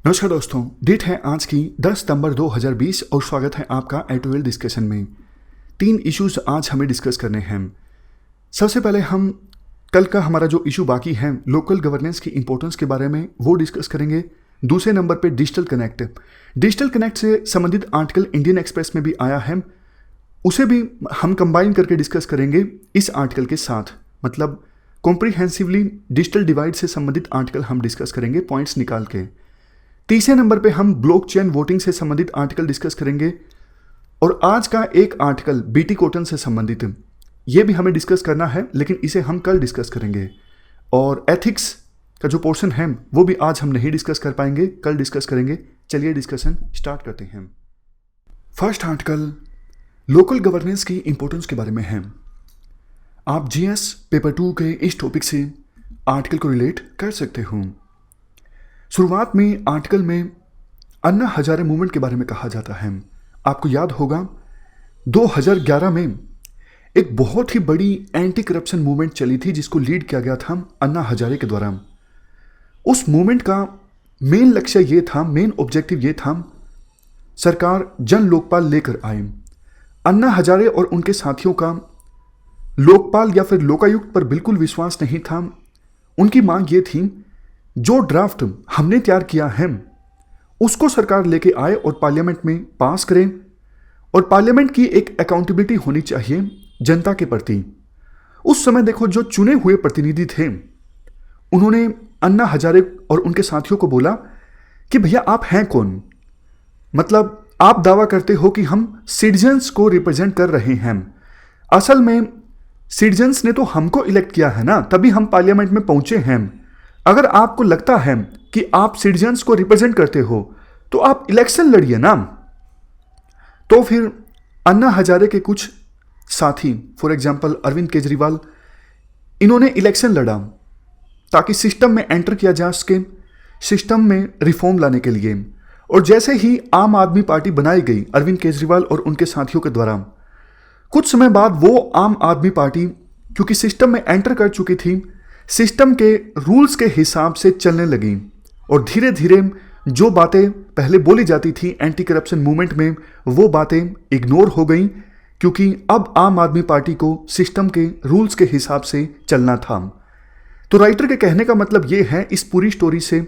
नमस्कार दोस्तों, डेट है आज की 10 सितंबर 2020 और स्वागत है आपका एटोवेल डिस्कशन में। 3 इश्यूज आज हमें डिस्कस करने हैं। सबसे पहले हम कल का हमारा जो इशू बाकी है लोकल गवर्नेंस की इंपॉर्टेंस के बारे में वो डिस्कस करेंगे। दूसरे नंबर पे डिजिटल कनेक्ट से संबंधित आर्टिकल इंडियन एक्सप्रेस में भी आया है, उसे भी हम कंबाइन करके डिस्कस करेंगे इस आर्टिकल के साथ। मतलब कॉम्प्रिहेंसिवली डिजिटल डिवाइड से संबंधित आर्टिकल हम डिस्कस करेंगे पॉइंट्स निकाल के। तीसरे नंबर पे हम ब्लॉकचेन वोटिंग से संबंधित आर्टिकल डिस्कस करेंगे और आज का एक आर्टिकल बीटी कॉटन से संबंधित है, ये भी हमें डिस्कस करना है, लेकिन इसे हम कल डिस्कस करेंगे। और एथिक्स का जो पोर्शन है वो भी आज हम नहीं डिस्कस कर पाएंगे, कल डिस्कस करेंगे। चलिए डिस्कशन स्टार्ट करते हैं। फर्स्ट आर्टिकल लोकल गवर्नेंस की इंपॉर्टेंस के बारे में है। आप जीएस पेपर 2 के इस टॉपिक से आर्टिकल को रिलेट कर सकते हो। शुरुआत में आर्टिकल में अन्ना हजारे मूवमेंट के बारे में कहा जाता है। आपको याद होगा 2011 में एक बहुत ही बड़ी एंटी करप्शन मूवमेंट चली थी जिसको लीड किया गया था अन्ना हजारे के द्वारा। उस मूवमेंट का मेन लक्ष्य ये था, मेन ऑब्जेक्टिव ये था, सरकार जन लोकपाल लेकर आए। अन्ना हजारे और उनके साथियों का लोकपाल या फिर लोकायुक्त पर बिल्कुल विश्वास नहीं था। उनकी मांग ये थी जो ड्राफ्ट हमने तैयार किया है उसको सरकार लेके आए और पार्लियामेंट में पास करें, और पार्लियामेंट की एक अकाउंटेबिलिटी होनी चाहिए जनता के प्रति। उस समय देखो जो चुने हुए प्रतिनिधि थे उन्होंने अन्ना हजारे और उनके साथियों को बोला कि भैया आप हैं कौन, मतलब आप दावा करते हो कि हम सिटीजन्स को रिप्रेजेंट कर रहे हैं, असल में सिटीजन्स ने तो हमको इलेक्ट किया है ना, तभी हम पार्लियामेंट में पहुंचे हैं। अगर आपको लगता है कि आप सिटीजन्स को रिप्रेजेंट करते हो तो आप इलेक्शन लड़िए ना। तो फिर अन्ना हजारे के कुछ साथी, फॉर एग्जांपल अरविंद केजरीवाल, इन्होंने इलेक्शन लड़ा ताकि सिस्टम में एंटर किया जा सके, सिस्टम में रिफॉर्म लाने के लिए। और जैसे ही आम आदमी पार्टी बनाई गई अरविंद केजरीवाल और उनके साथियों के द्वारा, कुछ समय बाद वो आम आदमी पार्टी क्योंकि सिस्टम में एंटर कर चुकी थी, सिस्टम के रूल्स के हिसाब से चलने लगी और धीरे धीरे जो बातें पहले बोली जाती थी एंटी करप्शन मूवमेंट में वो बातें इग्नोर हो गई, क्योंकि अब आम आदमी पार्टी को सिस्टम के रूल्स के हिसाब से चलना था। तो राइटर के कहने का मतलब ये है इस पूरी स्टोरी से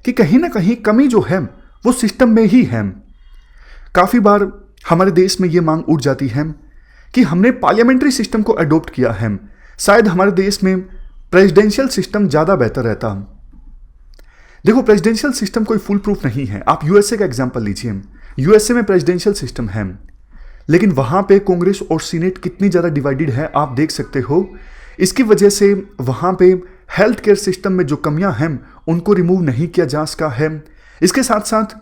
कि कहीं ना कहीं कमी जो है वो सिस्टम में ही है। काफ़ी बार हमारे देश में ये मांग उठ जाती है कि हमने पार्लियामेंट्री सिस्टम को अडॉप्ट किया है, शायद हमारे देश में प्रेसिडेंशियल सिस्टम ज़्यादा बेहतर रहता। देखो प्रेसिडेंशियल सिस्टम कोई फुल प्रूफ नहीं है। आप यूएसए का एग्जांपल लीजिए, यूएसए में प्रेसिडेंशियल सिस्टम है, लेकिन वहाँ पे कांग्रेस और सीनेट कितनी ज़्यादा डिवाइडेड है आप देख सकते हो। इसकी वजह से वहाँ पे हेल्थ केयर सिस्टम में जो कमियाँ हैं उनको रिमूव नहीं किया जा सका है। इसके साथ साथ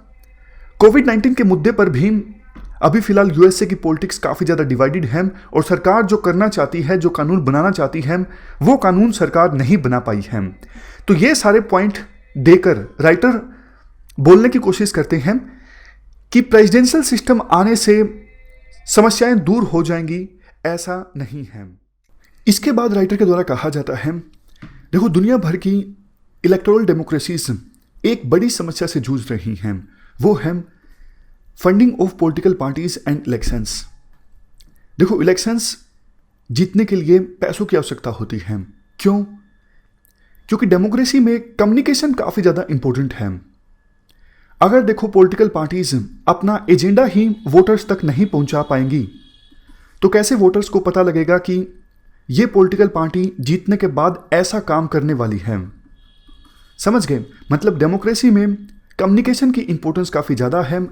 कोविड-19 के मुद्दे पर भी अभी फिलहाल यूएसए की पॉलिटिक्स काफ़ी ज़्यादा डिवाइडेड है और सरकार जो करना चाहती है, जो कानून बनाना चाहती है, वो कानून सरकार नहीं बना पाई है। तो ये सारे पॉइंट देकर राइटर बोलने की कोशिश करते हैं कि प्रेसिडेंशियल सिस्टम आने से समस्याएं दूर हो जाएंगी, ऐसा नहीं है। इसके बाद राइटर के द्वारा कहा जाता है, देखो दुनिया भर की इलेक्टोरल डेमोक्रेसीज एक बड़ी समस्या से जूझ रही हैं, वो है funding of political parties and elections. देखो इलेक्शंस जीतने के लिए पैसों की आवश्यकता होती है। क्यों? क्योंकि डेमोक्रेसी में कम्युनिकेशन काफ़ी ज़्यादा इंपॉर्टेंट है। अगर देखो पॉलिटिकल पार्टीज अपना एजेंडा ही वोटर्स तक नहीं पहुंचा पाएंगी तो कैसे वोटर्स को पता लगेगा कि ये पॉलिटिकल पार्टी जीतने के बाद ऐसा काम करने वाली है। समझ गए? मतलब डेमोक्रेसी में कम्युनिकेशन की इंपॉर्टेंस काफ़ी ज़्यादा है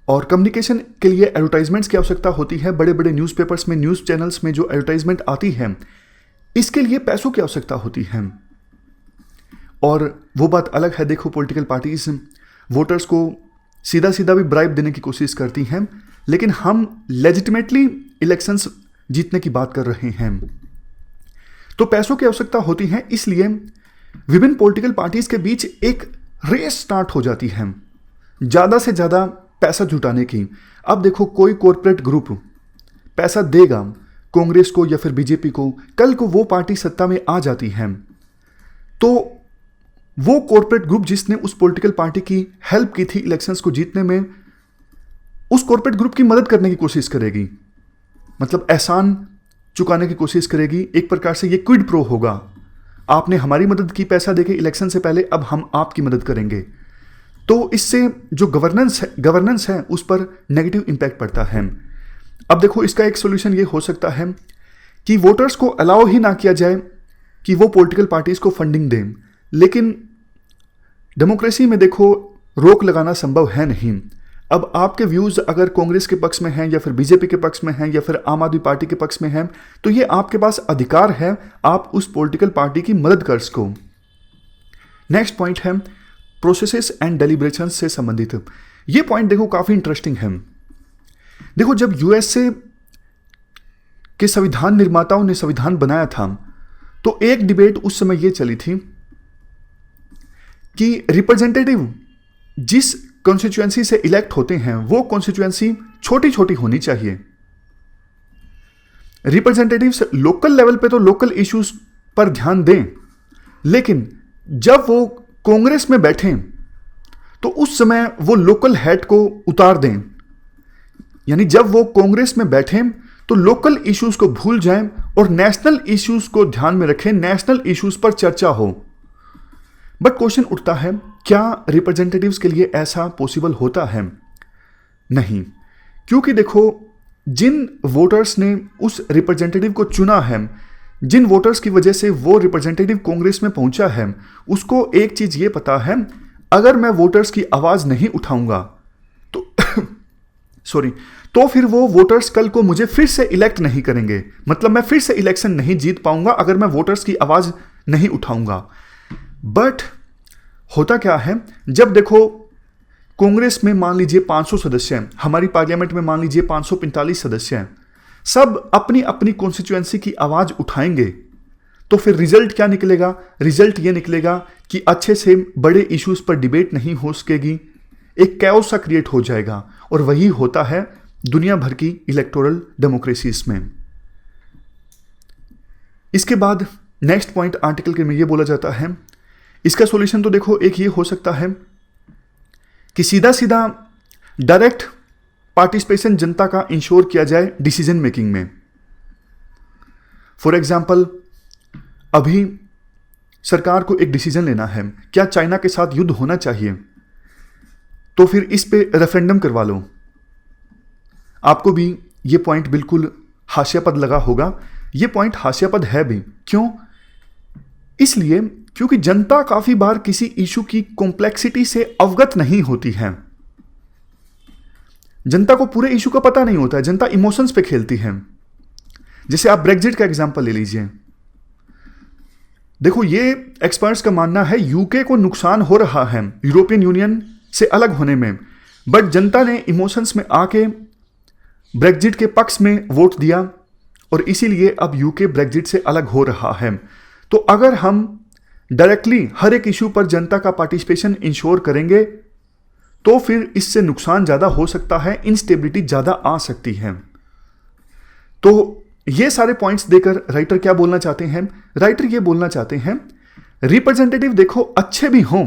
और कम्युनिकेशन के लिए एडवर्टाइजमेंट्स की आवश्यकता होती है। बड़े बड़े न्यूज़पेपर्स में, न्यूज़ चैनल्स में जो एडवर्टाइजमेंट आती है, इसके लिए पैसों की आवश्यकता होती है। और वो बात अलग है, देखो पॉलिटिकल पार्टीज वोटर्स को सीधा सीधा भी ब्राइब देने की कोशिश करती हैं, लेकिन हम लेजिटिमेटली इलेक्शंस जीतने की बात कर रहे हैं, तो पैसों की आवश्यकता होती है। इसलिए विभिन्न पॉलिटिकल पार्टीज के बीच एक रेस स्टार्ट हो जाती है ज़्यादा से ज़्यादा पैसा जुटाने की। अब देखो कोई कॉरपोरेट ग्रुप पैसा देगा कांग्रेस को या फिर बीजेपी को, कल को वो पार्टी सत्ता में आ जाती है तो वो कॉर्पोरेट ग्रुप जिसने उस पॉलिटिकल पार्टी की हेल्प की थी इलेक्शंस को जीतने में, उस कॉर्पोरेट ग्रुप की मदद करने की कोशिश करेगी, मतलब एहसान चुकाने की कोशिश करेगी। एक प्रकार से ये क्विड प्रो होगा, आपने हमारी मदद की पैसा देके इलेक्शन से पहले, अब हम आपकी मदद करेंगे। तो इससे जो गवर्नेंस है उस पर नेगेटिव इंपैक्ट पड़ता है। अब देखो, इसका एक सोल्यूशन ये हो सकता है कि वोटर्स को अलाउ ही ना किया जाए कि वो पॉलिटिकल पार्टीज को फंडिंग दें, लेकिन डेमोक्रेसी में देखो रोक लगाना संभव है नहीं। अब आपके व्यूज़ अगर कांग्रेस के पक्ष में हैं या फिर बीजेपी के पक्ष में हैं या फिर आम आदमी पार्टी के पक्ष में हैं, तो ये आपके पास अधिकार है, आप उस पॉलिटिकल पार्टी की मदद कर सको। नेक्स्ट पॉइंट है प्रोसेसेस एंड डेलिब्रेशंस से संबंधित। ये पॉइंट देखो काफ़ी इंटरेस्टिंग है। देखो, जब यूएसए के संविधान निर्माताओं ने संविधान बनाया था, तो एक डिबेट उस समय यह चली थी कि रिप्रेजेंटेटिव जिस कॉन्स्टिट्यूएंसी से इलेक्ट होते हैं वो कॉन्स्टिट्यूएंसी छोटी छोटी होनी चाहिए। रिप्रेजेंटेटिव्स लोकल लेवल पे तो लोकल इश्यूज पर ध्यान दें, लेकिन जब वो कांग्रेस में बैठें तो उस समय वो लोकल हेड को उतार दें। यानी जब वो कांग्रेस में बैठें तो लोकल इश्यूज को भूल जाएं और नेशनल इश्यूज को ध्यान में रखें, नेशनल इश्यूज पर चर्चा हो। बट क्वेश्चन उठता है, क्या रिप्रेजेंटेटिव्स के लिए ऐसा पॉसिबल होता है? नहीं, क्योंकि देखो जिन वोटर्स ने उस रिप्रेजेंटेटिव को चुना है, जिन वोटर्स की वजह से वो रिप्रेजेंटेटिव कांग्रेस में पहुंचा है, उसको एक चीज ये पता है, अगर मैं वोटर्स की आवाज नहीं उठाऊंगा तो तो फिर वो वोटर्स कल को मुझे फिर से इलेक्ट नहीं करेंगे, मतलब मैं फिर से इलेक्शन नहीं जीत पाऊंगा अगर मैं वोटर्स की आवाज नहीं उठाऊंगा। बट होता क्या है, जब देखो कांग्रेस में मान लीजिए 500 सदस्य हैं, हमारी पार्लियामेंट में मान लीजिए 545 सदस्य हैं, सब अपनी अपनी कॉन्स्टिट्यूएंसी की आवाज उठाएंगे, तो फिर रिजल्ट क्या निकलेगा? रिजल्ट ये निकलेगा कि अच्छे से बड़े इश्यूज पर डिबेट नहीं हो सकेगी, एक कैओस सा क्रिएट हो जाएगा। और वही होता है दुनिया भर की इलेक्टोरल डेमोक्रेसीज में। इसके बाद नेक्स्ट पॉइंट आर्टिकल के में ये बोला जाता है, इसका सॉल्यूशन तो देखो एक ये हो सकता है कि सीधा सीधा डायरेक्ट पार्टिसिपेशन जनता का इंश्योर किया जाए डिसीजन मेकिंग में। फॉर एग्जाम्पल, अभी सरकार को एक डिसीजन लेना है, क्या चाइना के साथ युद्ध होना चाहिए, तो फिर इस पे रेफरेंडम करवा लो। आपको भी ये पॉइंट बिल्कुल हास्यास्पद लगा होगा। ये पॉइंट हास्यास्पद है भी, क्यों? इसलिए क्योंकि जनता काफी बार किसी इशू की कॉम्प्लेक्सिटी से अवगत नहीं होती है। जनता को पूरे इशू का पता नहीं होता है, जनता इमोशंस पे खेलती है। जैसे आप ब्रेक्जिट का एग्जांपल ले लीजिए। देखो, ये एक्सपर्ट्स का मानना है यूके को नुकसान हो रहा है यूरोपियन यूनियन से अलग होने में, बट जनता ने इमोशंस में आके ब्रेक्जिट के पक्ष में वोट दिया और इसीलिए अब यूके ब्रेक्जिट से अलग हो रहा है। तो अगर हम डायरेक्टली हर एक इशू पर जनता का पार्टिसिपेशन इंश्योर करेंगे तो फिर इससे नुकसान ज़्यादा हो सकता है, इंस्टेबिलिटी ज़्यादा आ सकती है। तो ये सारे पॉइंट्स देकर राइटर क्या बोलना चाहते हैं? राइटर ये बोलना चाहते हैं रिप्रेजेंटेटिव देखो अच्छे भी हों।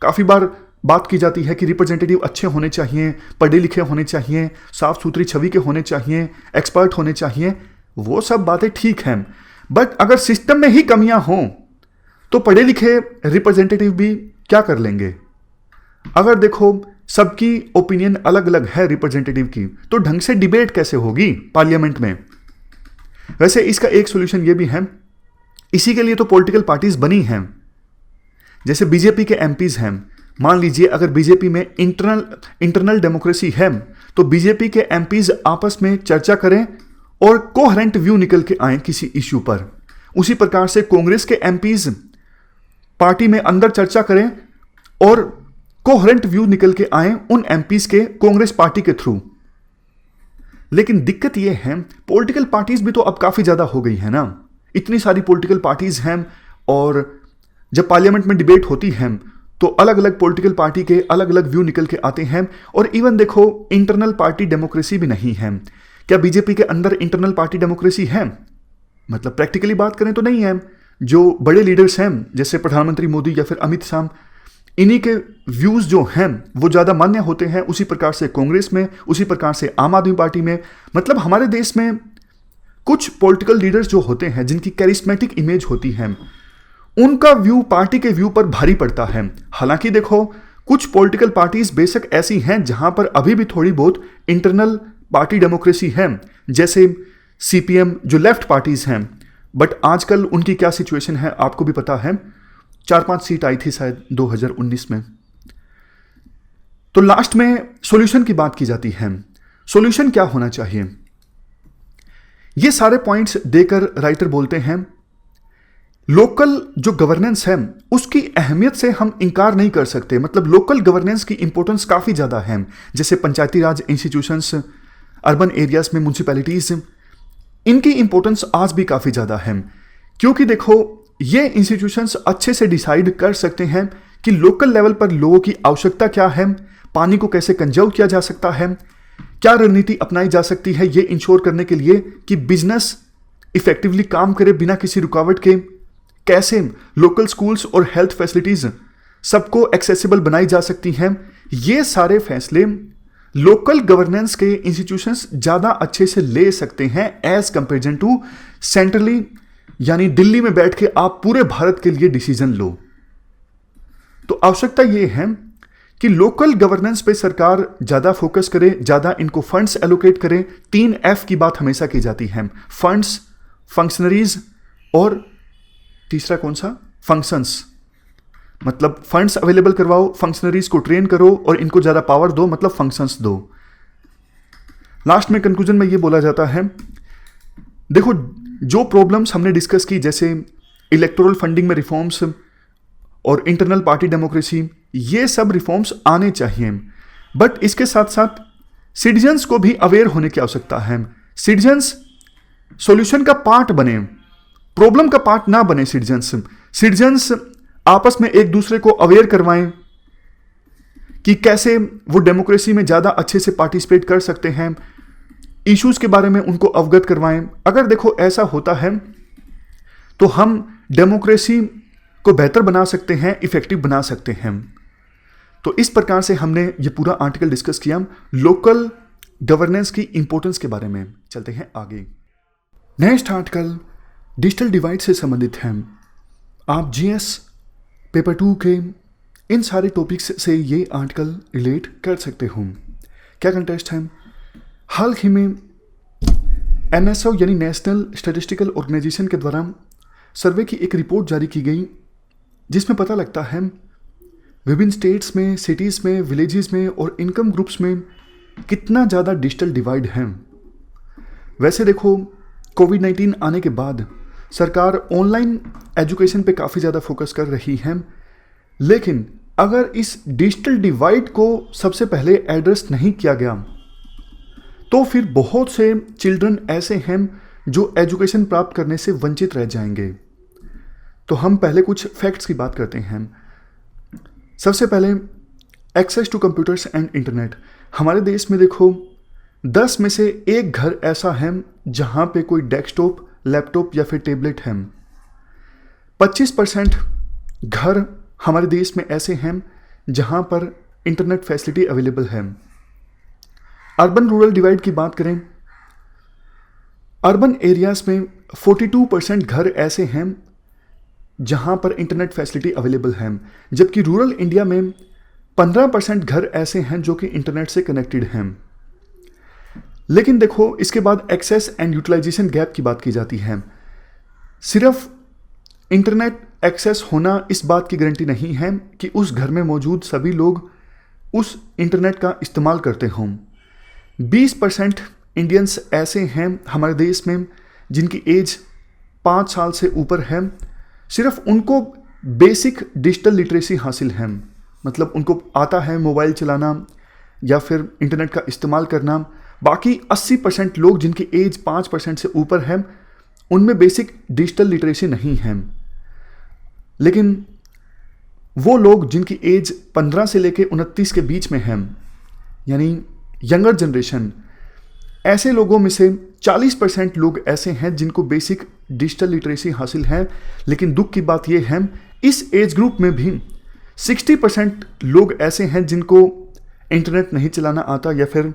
काफ़ी बार बात की जाती है कि रिप्रेजेंटेटिव अच्छे होने चाहिए, पढ़े लिखे होने चाहिए, साफ सुथरी छवि के होने चाहिए, एक्सपर्ट होने चाहिए। वो सब बातें ठीक हैं, बट अगर सिस्टम में ही कमियां हों तो पढ़े लिखे रिप्रेजेंटेटिव भी क्या कर लेंगे? अगर देखो सबकी ओपिनियन अलग अलग है रिप्रेजेंटेटिव की, तो ढंग से डिबेट कैसे होगी पार्लियामेंट में? वैसे इसका एक सॉल्यूशन ये भी है, इसी के लिए तो पॉलिटिकल पार्टीज बनी हैं। जैसे बीजेपी के एमपीज हैं, मान लीजिए अगर बीजेपी में इंटरनल डेमोक्रेसी है तो बीजेपी के एमपीज आपस में चर्चा करें और कोहेरेंट व्यू निकल के आए किसी इश्यू पर। उसी प्रकार से कांग्रेस के एमपीज पार्टी में अंदर चर्चा करें और कोहेरेंट व्यू निकल के आए उन एमपीज के कांग्रेस पार्टी के थ्रू। लेकिन दिक्कत यह है पॉलिटिकल पार्टीज भी तो अब काफी ज्यादा हो गई है ना, इतनी सारी पॉलिटिकल पार्टीज हैं, और जब पार्लियामेंट में डिबेट होती है तो अलग अलग पॉलिटिकल पार्टी के अलग अलग व्यू निकल के आते हैं। और इवन देखो इंटरनल पार्टी डेमोक्रेसी भी नहीं है। क्या बीजेपी के अंदर इंटरनल पार्टी डेमोक्रेसी है? मतलब प्रैक्टिकली बात करें तो नहीं है। जो बड़े लीडर्स हैं जैसे प्रधानमंत्री मोदी या फिर अमित शाह, इन्हीं के व्यूज़ जो हैं वो ज़्यादा मान्य होते हैं। उसी प्रकार से कांग्रेस में, उसी प्रकार से आम आदमी पार्टी में। मतलब हमारे देश में कुछ पॉलिटिकल लीडर्स जो होते हैं जिनकी कैरिस्मेटिक इमेज होती है, उनका व्यू पार्टी के व्यू पर भारी पड़ता है। हालांकि देखो, कुछ पॉलिटिकल पार्टीज बेशक ऐसी हैं जहां पर अभी भी थोड़ी बहुत इंटरनल पार्टी डेमोक्रेसी है, जैसे सीपीएम जो लेफ्ट पार्टीज हैं। बट आजकल उनकी क्या सिचुएशन है आपको भी पता है, 4-5 सीट आई थी शायद 2019 में। तो लास्ट में सॉल्यूशन की बात की जाती है। सॉल्यूशन क्या होना चाहिए, ये सारे पॉइंट्स देकर राइटर बोलते हैं लोकल जो गवर्नेंस है उसकी अहमियत से हम इनकार नहीं कर सकते। मतलब लोकल गवर्नेंस की इंपॉर्टेंस काफ़ी ज़्यादा है, जैसे पंचायती राज इंस्टीट्यूशंस, अर्बन एरियाज में म्यूनसिपैलिटीज़, इनकी इंपॉर्टेंस आज भी काफ़ी ज़्यादा है। क्योंकि देखो, ये इंस्टीट्यूशंस अच्छे से डिसाइड कर सकते हैं कि लोकल लेवल पर लोगों की आवश्यकता क्या है, पानी को कैसे कंजर्व किया जा सकता है, क्या रणनीति अपनाई जा सकती है ये इंश्योर करने के लिए कि बिजनेस इफेक्टिवली काम करे बिना किसी रुकावट के, कैसे लोकल स्कूल्स और हेल्थ फैसिलिटीज सबको एक्सेसिबल बनाई जा सकती हैं। ये सारे फैसले लोकल गवर्नेंस के इंस्टीट्यूशंस ज़्यादा अच्छे से ले सकते हैं एज कंपेरिजन टू सेंट्रली, यानी दिल्ली में बैठ के आप पूरे भारत के लिए डिसीजन लो। तो आवश्यकता ये है कि लोकल गवर्नेंस पे सरकार ज़्यादा फोकस करे, ज़्यादा इनको फंड्स एलोकेट करे। 3F की बात हमेशा की जाती है, फंड्स, फंक्शनरीज और तीसरा कौन सा, फंक्शंस। मतलब फंड्स अवेलेबल करवाओ, फंक्शनरीज को ट्रेन करो और इनको ज़्यादा पावर दो, मतलब फंक्शंस दो। लास्ट में कंक्लूजन में ये बोला जाता है, देखो जो प्रॉब्लम्स हमने डिस्कस की, जैसे इलेक्टोरल फंडिंग में रिफॉर्म्स और इंटरनल पार्टी डेमोक्रेसी, ये सब रिफॉर्म्स आने चाहिए। बट इसके साथ साथ सिटीजन्स को भी अवेयर होने की आवश्यकता है। सिटीजन्स सॉल्यूशन का पार्ट बने, प्रॉब्लम का पार्ट ना बने। सिटीजन्स आपस में एक दूसरे को अवेयर करवाएं कि कैसे वो डेमोक्रेसी में ज़्यादा अच्छे से पार्टिसिपेट कर सकते हैं, इश्यूज के बारे में उनको अवगत करवाएं। अगर देखो ऐसा होता है तो हम डेमोक्रेसी को बेहतर बना सकते हैं, इफेक्टिव बना सकते हैं। तो इस प्रकार से हमने ये पूरा आर्टिकल डिस्कस किया लोकल गवर्नेंस की इंपॉर्टेंस के बारे में। चलते हैं आगे। नेक्स्ट आर्टिकल डिजिटल डिवाइड से संबंधित है। आप जीएस पेपर 2 के इन सारे टॉपिक्स से ये आर्टिकल रिलेट कर सकते हो। क्या कंटेस्ट है, हाल ही में NSO यानी नेशनल स्टैटिस्टिकल ऑर्गेनाइजेशन के द्वारा सर्वे की एक रिपोर्ट जारी की गई, जिसमें पता लगता है विभिन्न स्टेट्स में, सिटीज़ में, विलेजेस में और इनकम ग्रुप्स में कितना ज़्यादा डिजिटल डिवाइड है। वैसे देखो, कोविड-19 आने के बाद सरकार ऑनलाइन एजुकेशन पे काफ़ी ज़्यादा फोकस कर रही है, लेकिन अगर इस डिजिटल डिवाइड को सबसे पहले एड्रेस नहीं किया गया तो फिर बहुत से चिल्ड्रन ऐसे हैं जो एजुकेशन प्राप्त करने से वंचित रह जाएंगे। तो हम पहले कुछ फैक्ट्स की बात करते हैं। सबसे पहले access to computers and internet. हमारे देश में देखो 10 में से 1 घर ऐसा है जहाँ पे कोई डेस्कटॉप, लैपटॉप या फिर टैबलेट है। 25% घर हमारे देश में ऐसे हैं जहाँ पर इंटरनेट फैसिलिटी अवेलेबल है। अर्बन रूरल डिवाइड की बात करें, अर्बन एरियाज में 42% घर ऐसे हैं जहां पर इंटरनेट फैसिलिटी अवेलेबल है, जबकि रूरल इंडिया में 15% घर ऐसे हैं जो कि इंटरनेट से कनेक्टेड हैं। लेकिन देखो, इसके बाद एक्सेस एंड यूटिलाइजेशन गैप की बात की जाती है। सिर्फ इंटरनेट एक्सेस होना इस बात की गारंटी नहीं है कि उस घर में मौजूद सभी लोग उस इंटरनेट का इस्तेमाल करते हों। 20% इंडियंस ऐसे हैं हमारे देश में जिनकी एज 5 साल से ऊपर है, सिर्फ उनको बेसिक डिजिटल लिटरेसी हासिल है। मतलब उनको आता है मोबाइल चलाना या फिर इंटरनेट का इस्तेमाल करना। बाकी 80% लोग जिनकी एज 5% से ऊपर है, उनमें बेसिक डिजिटल लिटरेसी नहीं है। लेकिन वो लोग जिनकी एज 15 से लेकर 29 के बीच में है, यानी यंगर जनरेशन, ऐसे लोगों में से 40% लोग ऐसे हैं जिनको बेसिक डिजिटल लिटरेसी हासिल है, लेकिन दुख की बात यह है इस एज ग्रुप में भी 60% लोग ऐसे हैं जिनको इंटरनेट नहीं चलाना आता या फिर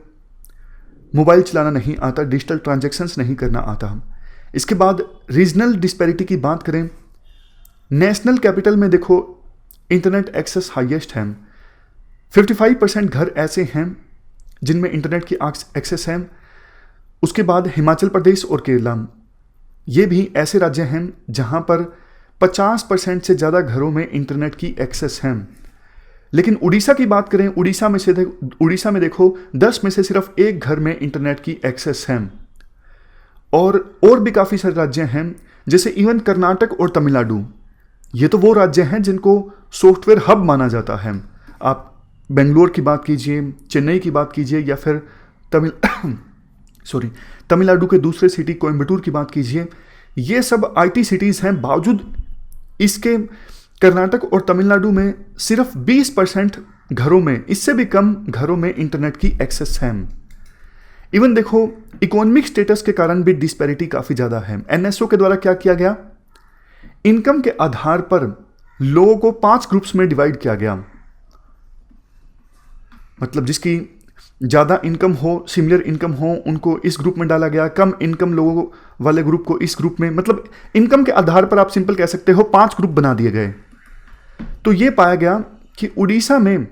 मोबाइल चलाना नहीं आता, डिजिटल ट्रांजैक्शंस नहीं करना आता। इसके बाद रीजनल डिस्पैरिटी की बात करें, नेशनल कैपिटल में देखो इंटरनेट एक्सेस हाईएस्ट है। 55% घर ऐसे हैं जिनमें इंटरनेट की एक्सेस है। उसके बाद हिमाचल प्रदेश और केरला, ये भी ऐसे राज्य हैं जहां पर 50% से ज़्यादा घरों में इंटरनेट की एक्सेस है। लेकिन उड़ीसा की बात करें, उड़ीसा में देखो 10 में से सिर्फ एक घर में इंटरनेट की एक्सेस है। और भी काफ़ी सारे राज्य हैं, जैसे इवन कर्नाटक और तमिलनाडु, ये तो वो राज्य हैं जिनको सॉफ्टवेयर हब माना जाता है। आप बेंगलोर की बात कीजिए, चेन्नई की बात कीजिए, या फिर तमिलनाडु के दूसरे सिटी कोयम्बटूर की बात कीजिए, ये सब आईटी सिटीज़ हैं। बावजूद इसके कर्नाटक और तमिलनाडु में सिर्फ 20% घरों में, इससे भी कम घरों में इंटरनेट की एक्सेस है। इवन देखो इकोनॉमिक स्टेटस के कारण भी डिस्पैरिटी काफ़ी ज़्यादा है। एनएसओ के द्वारा क्या किया गया, इनकम के आधार पर लोगों को 5 ग्रुप्स में डिवाइड किया गया। मतलब जिसकी ज़्यादा इनकम हो, सिमिलर इनकम हो, उनको इस ग्रुप में डाला गया। कम इनकम लोगों वाले ग्रुप को इस ग्रुप में, मतलब इनकम के आधार पर आप सिंपल कह सकते हो 5 ग्रुप बना दिए गए। तो ये पाया गया कि उड़ीसा में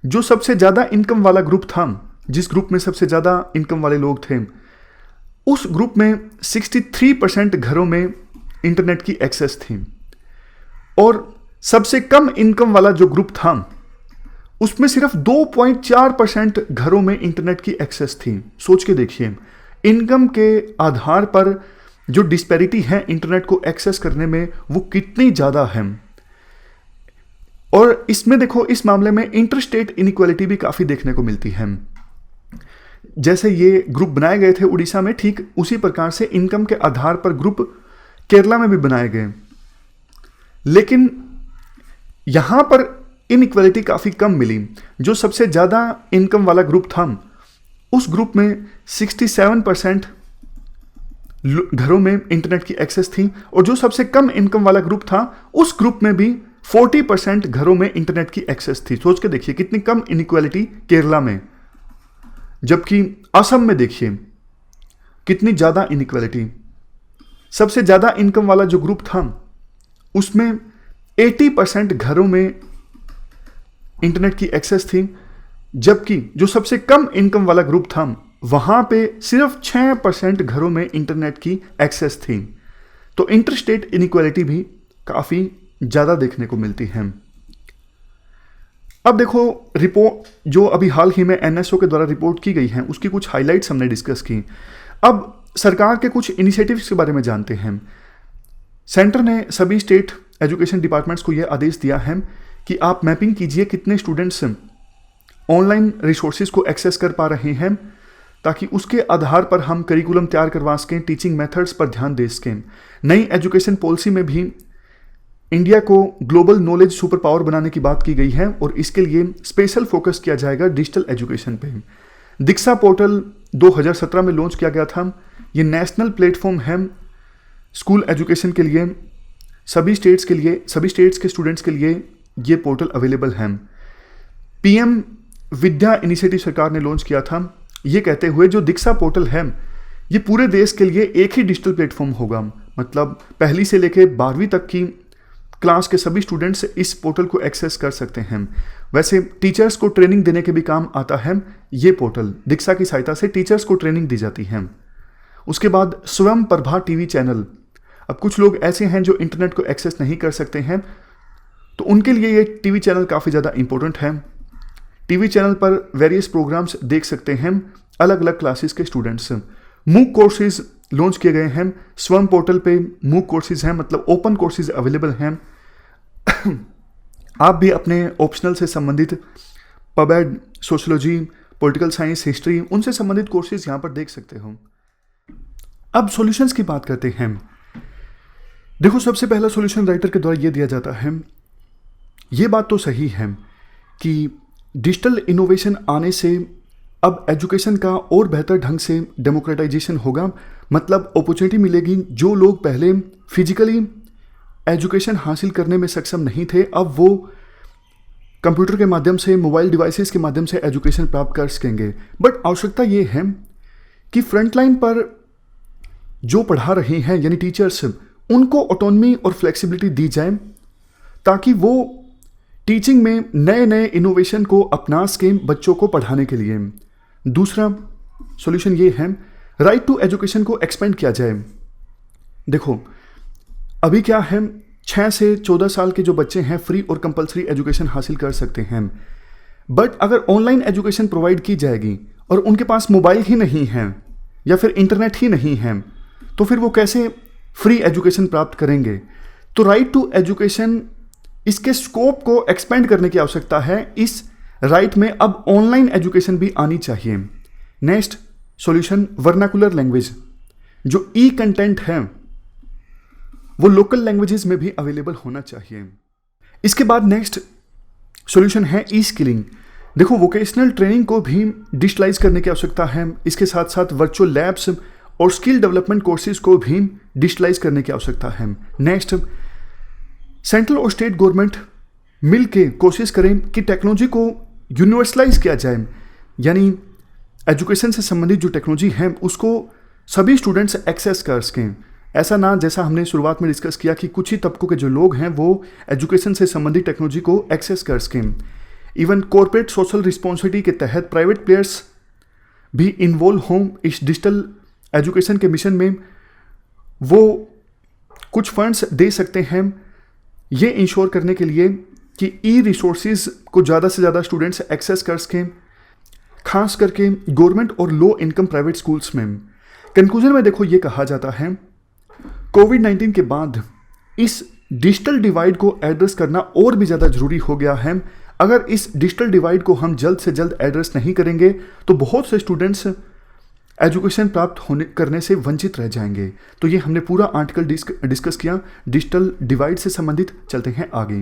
जो सबसे ज़्यादा इनकम वाला ग्रुप था, जिस ग्रुप में सबसे ज़्यादा इनकम वाले लोग थे, उस ग्रुप में 63% घरों में इंटरनेट की एक्सेस थी। और सबसे कम इनकम वाला जो ग्रुप था, उसमें सिर्फ 2.4% घरों में इंटरनेट की एक्सेस थी। सोच के देखिए, इनकम के आधार पर जो डिस्पैरिटी है इंटरनेट को एक्सेस करने में, वो कितनी ज़्यादा है। और इसमें देखो, इस मामले में इंटर स्टेट इनइक्वालिटी भी काफ़ी देखने को मिलती है। जैसे ये ग्रुप बनाए गए थे उड़ीसा में, ठीक उसी प्रकार से इनकम के आधार पर ग्रुप केरला में भी बनाए गए। लेकिन यहां पर इनइक्वालिटी काफ़ी कम मिली। जो सबसे ज़्यादा इनकम वाला ग्रुप था, उस ग्रुप में 67% घरों में इंटरनेट की एक्सेस थी। और जो सबसे कम इनकम वाला ग्रुप था, उस ग्रुप में भी 40% घरों में इंटरनेट की एक्सेस थी। सोच के देखिए कितनी कम इनइक्वालिटी केरला में, जबकि असम में देखिए कितनी ज़्यादा इनइक्वालिटी। सबसे ज़्यादा इनकम वाला जो ग्रुप था, उसमें 80% घरों में इंटरनेट की एक्सेस थी, जबकि जो सबसे कम इनकम वाला ग्रुप था, वहां पे सिर्फ 6% घरों में इंटरनेट की एक्सेस थी। तो इंटर स्टेट इनइक्वालिटी भी काफ़ी ज़्यादा देखने को मिलती है। अब देखो, रिपोर्ट जो अभी हाल ही में एनएसओ के द्वारा रिपोर्ट की गई है, उसकी कुछ हाइलाइट्स हमने डिस्कस की। अब सरकार के कुछ इनिशिएटिव्स के बारे में जानते हैं। सेंटर ने सभी स्टेट एजुकेशन डिपार्टमेंट्स को यह आदेश दिया है कि आप मैपिंग कीजिए कितने स्टूडेंट्स ऑनलाइन रिसोर्सेज को एक्सेस कर पा रहे हैं, ताकि उसके आधार पर हम करिकुलम तैयार करवा सकें, टीचिंग मेथड्स पर ध्यान दे सकें। नई एजुकेशन पॉलिसी में भी इंडिया को ग्लोबल नॉलेज सुपर पावर बनाने की बात की गई है, और इसके लिए स्पेशल फोकस किया जाएगा डिजिटल एजुकेशन पे। दीक्षा पोर्टल 2017 में लॉन्च किया गया था। ये नेशनल प्लेटफॉर्म है स्कूल एजुकेशन के लिए। सभी स्टेट्स के स्टूडेंट्स के लिए ये पोर्टल अवेलेबल है। पीएम विद्या इनिशिएटिव सरकार ने लॉन्च किया था, ये कहते हुए जो दीक्षा पोर्टल है, ये पूरे देश के लिए एक ही डिजिटल प्लेटफॉर्म होगा। मतलब पहली से लेकर 12वीं तक की क्लास के सभी स्टूडेंट्स इस पोर्टल को एक्सेस कर सकते हैं। वैसे टीचर्स को ट्रेनिंग देने के भी काम आता है ये पोर्टल। दीक्षा की सहायता से टीचर्स को ट्रेनिंग दी जाती है। उसके बाद स्वयं प्रभा टीवी चैनल। अब कुछ लोग ऐसे हैं जो इंटरनेट को एक्सेस नहीं कर सकते हैं, तो उनके लिए ये टीवी चैनल काफ़ी ज़्यादा इंपॉर्टेंट है। टीवी चैनल पर वेरियस प्रोग्राम्स देख सकते हैं अलग अलग क्लासेस के स्टूडेंट्स। मूक कोर्सेज लॉन्च किए गए हैं। स्वयं पोर्टल पे मूक कोर्सेज हैं, मतलब ओपन कोर्सेज अवेलेबल हैं। आप भी अपने ऑप्शनल से संबंधित पबएड, सोशियोलॉजी, पॉलिटिकल साइंस, हिस्ट्री, उनसे संबंधित कोर्सेज यहाँ पर देख सकते हो। अब सॉल्यूशंस की बात करते हैं। देखो, सबसे पहला सॉल्यूशन राइटर के द्वारा ये दिया जाता है, ये बात तो सही है कि डिजिटल इनोवेशन आने से अब एजुकेशन का और बेहतर ढंग से डेमोक्रेटाइजेशन होगा, मतलब अपॉर्चुनिटी मिलेगी। जो लोग पहले फिजिकली एजुकेशन हासिल करने में सक्षम नहीं थे, अब वो कंप्यूटर के माध्यम से, मोबाइल डिवाइसेस के माध्यम से एजुकेशन प्राप्त कर सकेंगे। बट आवश्यकता ये है कि फ्रंटलाइन पर जो पढ़ा रहे हैं यानी टीचर्स, उनको ऑटोनमी और फ्लेक्सिबिलिटी दी जाए ताकि वो टीचिंग में नए नए इनोवेशन को अपना सकें बच्चों को पढ़ाने के लिए। दूसरा सॉल्यूशन ये है, राइट टू एजुकेशन को एक्सपेंड किया जाए। देखो अभी क्या है, 6 से 14 साल के जो बच्चे हैं फ्री और कंपलसरी एजुकेशन हासिल कर सकते हैं। बट अगर ऑनलाइन एजुकेशन प्रोवाइड की जाएगी और उनके पास मोबाइल ही नहीं है या फिर इंटरनेट ही नहीं है, तो फिर वो कैसे फ्री एजुकेशन प्राप्त करेंगे? तो राइट टू एजुकेशन, इसके स्कोप को एक्सपेंड करने की आवश्यकता है। इस राइट में अब ऑनलाइन एजुकेशन भी आनी चाहिए। Next solution, vernacular language. जो ई कंटेंट है वो लोकल लैंग्वेजेस में भी अवेलेबल होना चाहिए। इसके बाद नेक्स्ट सॉल्यूशन है ई स्किलिंग। देखो वोकेशनल ट्रेनिंग को भी डिजिटलाइज करने की आवश्यकता है। इसके साथ साथ वर्चुअल लैब्स और स्किल डेवलपमेंट कोर्सेज को भी डिजिटलाइज करने की आवश्यकता है। नेक्स्ट, सेंट्रल और स्टेट गवर्नमेंट मिल के कोशिश करें कि टेक्नोलॉजी को यूनिवर्सलाइज किया जाए, यानी एजुकेशन से संबंधित जो टेक्नोलॉजी है उसको सभी स्टूडेंट्स एक्सेस कर सकें। ऐसा ना, जैसा हमने शुरुआत में डिस्कस किया कि कुछ ही तबकों के जो लोग हैं वो एजुकेशन से संबंधित टेक्नोलॉजी को एक्सेस कर सकें। इवन कॉर्पोरेट सोशल रिस्पॉन्सिबिलिटी के तहत प्राइवेट प्लेयर्स भी इन्वॉल्व हों इस डिजिटल एजुकेशन के मिशन में, वो कुछ फंड्स दे सकते हैं ये इंश्योर करने के लिए कि ई रिसोर्सेज को ज़्यादा से ज़्यादा स्टूडेंट्स एक्सेस कर सकें, खास करके गवर्नमेंट और लो इनकम प्राइवेट स्कूल्स में। कंक्लूजन में देखो ये कहा जाता है, कोविड-19 के बाद इस डिजिटल डिवाइड को एड्रेस करना और भी ज़्यादा ज़रूरी हो गया है। अगर इस डिजिटल डिवाइड को हम जल्द से जल्द एड्रेस नहीं करेंगे तो बहुत से स्टूडेंट्स एजुकेशन प्राप्त करने से वंचित रह जाएंगे। तो ये हमने पूरा आर्टिकल डिस्कस किया डिजिटल डिवाइड से संबंधित। चलते हैं आगे।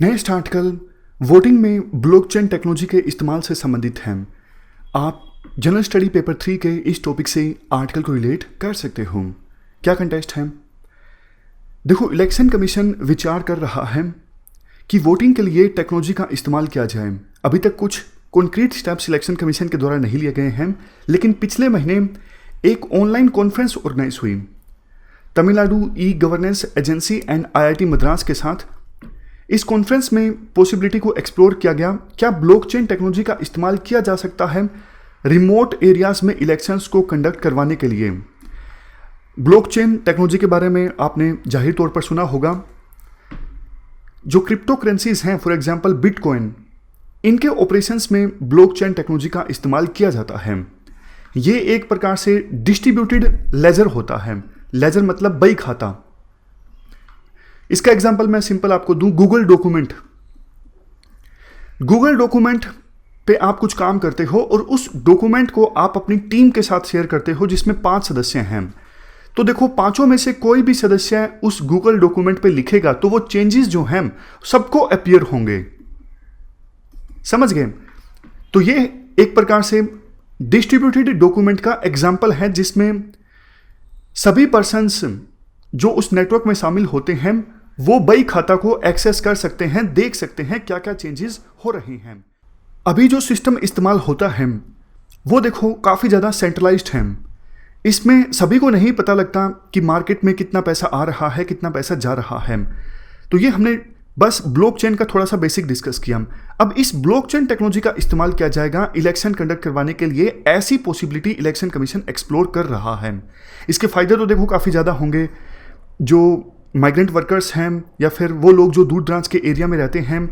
नेक्स्ट आर्टिकल वोटिंग में ब्लॉकचेन टेक्नोलॉजी के इस्तेमाल से संबंधित है। आप जनरल स्टडी पेपर 3 के इस टॉपिक से आर्टिकल को रिलेट कर सकते हो। क्या कंटेस्ट है? देखो इलेक्शन कमीशन विचार कर रहा है कि वोटिंग के लिए टेक्नोलॉजी का इस्तेमाल किया जाए। अभी तक कुछ कॉन्क्रीट स्टेप्स इलेक्शन कमीशन के द्वारा नहीं लिए गए हैं, लेकिन पिछले महीने एक ऑनलाइन कॉन्फ्रेंस ऑर्गेनाइज हुई Tamil Nadu e governance agency and IIT Madras के साथ। इस कॉन्फ्रेंस में पॉसिबिलिटी को एक्सप्लोर किया गया, क्या ब्लॉकचेन टेक्नोलॉजी का इस्तेमाल किया जा सकता है रिमोट एरियाज में इलेक्शंस को कंडक्ट करवाने के लिए। ब्लॉकचेन टेक्नोलॉजी के बारे में आपने जाहिर तौर पर सुना होगा। जो क्रिप्टो करेंसीज हैं, फॉर एग्जांपल बिटकॉइन, इनके ऑपरेशंस में ब्लॉकचेन टेक्नोलॉजी का इस्तेमाल किया जाता है। ये एक प्रकार से डिस्ट्रीब्यूटेड लेजर होता है। लेजर मतलब बही खाता। इसका एग्जांपल मैं सिंपल आपको दूं, गूगल डॉक्यूमेंट। गूगल डॉक्यूमेंट पे आप कुछ काम करते हो और उस डॉक्यूमेंट को आप अपनी टीम के साथ शेयर करते हो जिसमें 5 सदस्य हैं। तो देखो पांचों में से कोई भी सदस्य उस गूगल डॉक्यूमेंट पे लिखेगा तो वो चेंजेस जो हैं सबको अपीयर होंगे। समझ गए? तो ये एक प्रकार से डिस्ट्रीब्यूटेड डॉक्यूमेंट का एग्जाम्पल है जिसमें सभी पर्सन्स जो उस नेटवर्क में शामिल होते हैं वो बही खाता को एक्सेस कर सकते हैं, देख सकते हैं क्या क्या चेंजेस हो रहे हैं। अभी जो सिस्टम इस्तेमाल होता है वो देखो काफ़ी ज़्यादा सेंट्रलाइज्ड है। इसमें सभी को नहीं पता लगता कि मार्केट में कितना पैसा आ रहा है, कितना पैसा जा रहा है। तो ये हमने बस ब्लॉकचेन का थोड़ा सा बेसिक डिस्कस किया। अब इस ब्लॉकचेन टेक्नोलॉजी का इस्तेमाल किया जाएगा इलेक्शन कंडक्ट करवाने के लिए। ऐसी पॉसिबिलिटी इलेक्शन कमीशन एक्सप्लोर कर रहा है। इसके फ़ायदे तो देखो काफ़ी ज़्यादा होंगे। जो माइग्रेंट वर्कर्स हैं या फिर वो लोग जो दूर दराज के एरिया में रहते हैं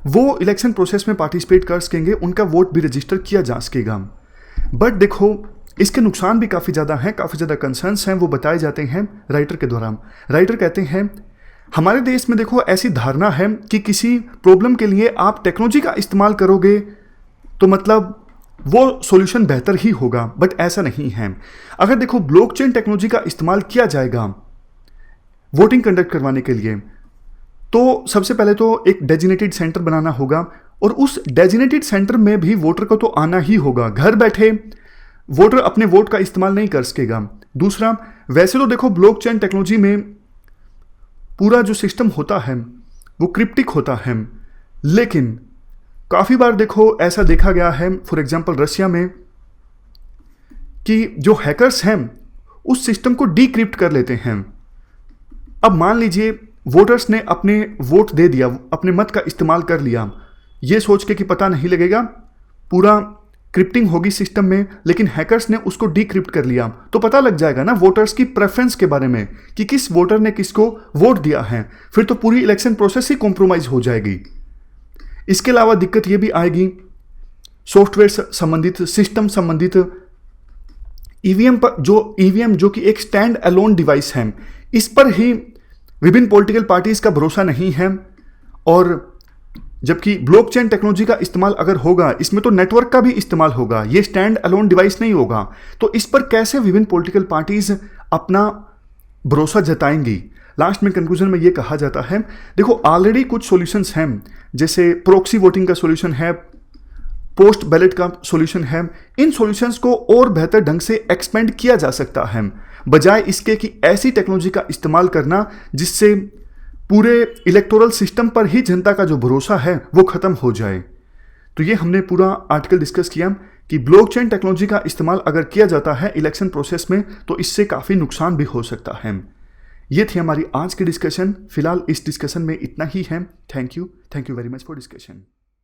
वो इलेक्शन प्रोसेस में पार्टिसिपेट कर सकेंगे, उनका वोट भी रजिस्टर किया जा सकेगा। बट देखो इसके नुकसान भी काफ़ी ज़्यादा हैं, काफ़ी ज़्यादा कंसर्न्स हैं, वो बताए जाते हैं राइटर के द्वारा। राइटर कहते हैं हमारे देश में देखो ऐसी धारणा है कि किसी प्रॉब्लम के लिए आप टेक्नोलॉजी का इस्तेमाल करोगे तो मतलब वो सॉल्यूशन बेहतर ही होगा, बट ऐसा नहीं है। अगर देखो ब्लॉकचेन टेक्नोलॉजी का इस्तेमाल किया जाएगा वोटिंग कंडक्ट करवाने के लिए तो सबसे पहले तो एक डेजिनेटेड सेंटर बनाना होगा और उस डेजिनेटेड सेंटर में भी वोटर को तो आना ही होगा। घर बैठे वोटर अपने वोट का इस्तेमाल नहीं कर सकेगा। दूसरा, वैसे तो देखो ब्लॉकचेन टेक्नोलॉजी में पूरा जो सिस्टम होता है वो क्रिप्टिक होता है, लेकिन काफ़ी बार देखो ऐसा देखा गया है, फॉर एग्जांपल रशिया में, कि जो हैकर्स हैं उस सिस्टम को डीक्रिप्ट कर लेते हैं। अब मान लीजिए वोटर्स ने अपने वोट दे दिया, अपने मत का इस्तेमाल कर लिया, ये सोच के कि पता नहीं लगेगा, पूरा क्रिप्टिंग होगी सिस्टम में, लेकिन हैकर्स ने उसको डीक्रिप्ट कर लिया तो पता लग जाएगा ना वोटर्स की प्रेफरेंस के बारे में कि किस वोटर ने किसको वोट दिया है, फिर तो पूरी इलेक्शन प्रोसेस ही कॉम्प्रोमाइज हो जाएगी। इसके अलावा दिक्कत ये भी आएगी सॉफ्टवेयर संबंधित, सिस्टम संबंधित, ईवीएम जो कि एक स्टैंड अलोन डिवाइस है, इस पर ही विभिन्न पॉलिटिकल पार्टीज का भरोसा नहीं है। और जबकि ब्लॉकचेन टेक्नोलॉजी का इस्तेमाल अगर होगा, इसमें तो नेटवर्क का भी इस्तेमाल होगा, ये स्टैंड अलोन डिवाइस नहीं होगा, तो इस पर कैसे विभिन्न पॉलिटिकल पार्टीज अपना भरोसा जताएंगी। लास्ट में कंक्लूजन में ये कहा जाता है, देखो ऑलरेडी कुछ सॉल्यूशंस हैं, जैसे प्रॉक्सी वोटिंग का सॉल्यूशन है, पोस्ट बैलेट का सॉल्यूशन है। इन सॉल्यूशंस को और बेहतर ढंग से एक्सपेंड किया जा सकता है, बजाय इसके कि ऐसी टेक्नोलॉजी का इस्तेमाल करना जिससे पूरे इलेक्टोरल सिस्टम पर ही जनता का जो भरोसा है वो खत्म हो जाए। तो ये हमने पूरा आर्टिकल डिस्कस किया कि ब्लॉकचेन टेक्नोलॉजी का इस्तेमाल अगर किया जाता है इलेक्शन प्रोसेस में तो इससे काफ़ी नुकसान भी हो सकता है। ये थी हमारी आज की डिस्कशन। फिलहाल इस डिस्कशन में इतना ही है। Thank you very much for discussion.